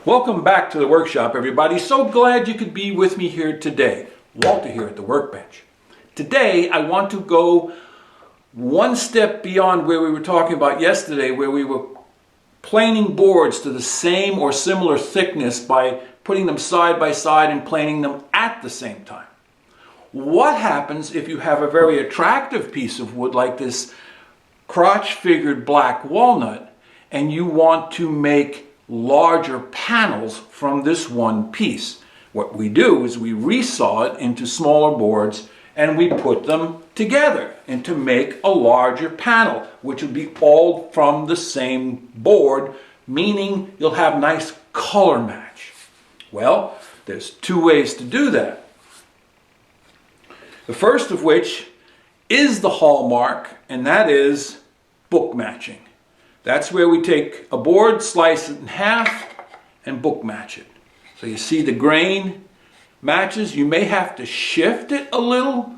Welcome back to the workshop, everybody. So glad you could be with me here today. Walter here at the workbench. Today, I want to go one step beyond where we were talking about yesterday, where we were planing boards to the same or similar thickness by putting them side by side and planing them at the same time. What happens if you have a very attractive piece of wood like this crotch-figured black walnut and you want to make larger panels from this one piece? What we do is we resaw it into smaller boards and we put them together and to make a larger panel, which would be all from the same board, meaning you'll have nice color match. Well, there's two ways to do that. The first of which is the hallmark, and that is book matching. That's where we take a board, slice it in half, and book match it. So you see the grain matches. You may have to shift it a little,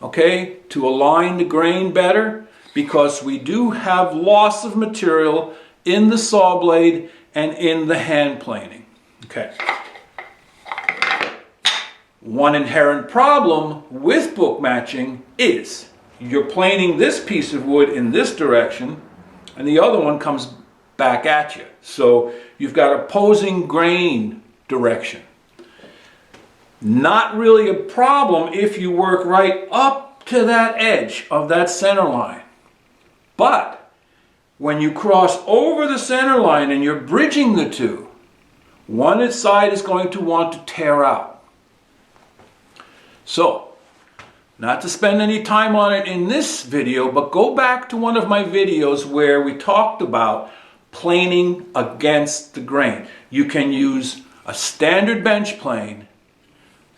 okay, to align the grain better, because we do have loss of material in the saw blade and in the hand planing. Okay. One inherent problem with book matching is you're planing this piece of wood in this direction and the other one comes back at you. So you've got opposing grain direction. Not really a problem if you work right up to that edge of that center line. But when you cross over the center line and you're bridging the two, one side is going to want to tear out. So, not to spend any time on it in this video, but go back to one of my videos where we talked about planing against the grain. You can use a standard bench plane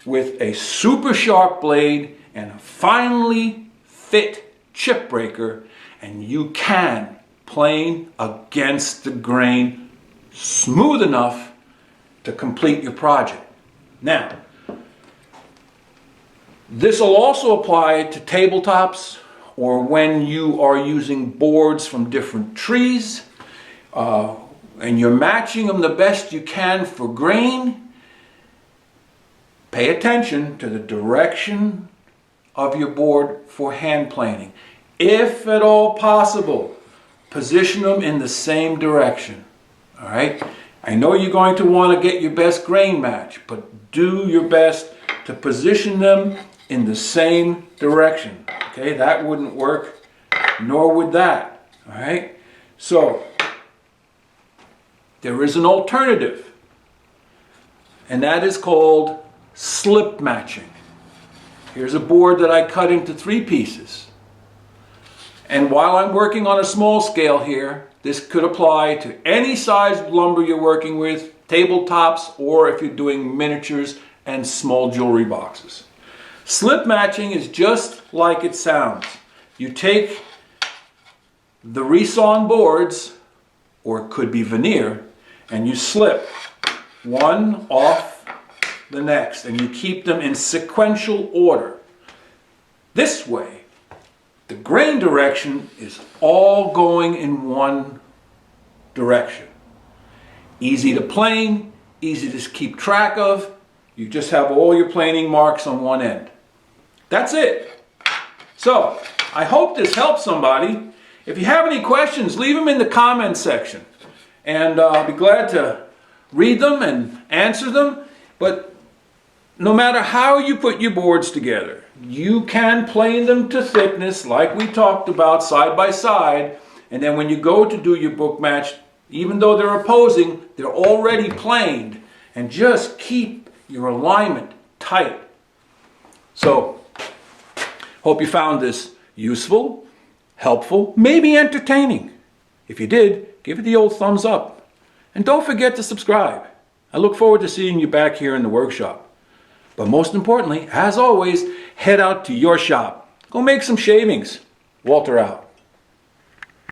with a super sharp blade and a finely fit chip breaker, and you can plane against the grain smooth enough to complete your project. Now, this will also apply to tabletops or when you are using boards from different trees and you're matching them the best you can for grain. Pay attention to the direction of your board for hand planing. If at all possible, position them in the same direction. All right? I know you're going to want to get your best grain match, but do your best to position them in the same direction. Okay, that wouldn't work, nor would that. All right, so there is an alternative, and that is called slip matching. Here's a board that I cut into 3 pieces, and while I'm working on a small scale here, this could apply to any size lumber you're working with, tabletops, or if you're doing miniatures and small jewelry boxes. Slip matching is just like it sounds. You take the resawn boards, or it could be veneer, and you slip one off the next, and you keep them in sequential order. This way, the grain direction is all going in one direction. Easy to plane, easy to keep track of. You just have all your planing marks on one end. That's it. So, I hope this helps somebody. If you have any questions, leave them in the comments section. And I'll be glad to read them and answer them. But no matter how you put your boards together, you can plane them to thickness like we talked about, side by side. And then when you go to do your book match, even though they're opposing, they're already planed. And just keep your alignment tight. So, hope you found this useful, helpful, maybe entertaining. If you did, give it the old thumbs up. And don't forget to subscribe. I look forward to seeing you back here in the workshop. But most importantly, as always, head out to your shop. Go make some shavings. Walter out.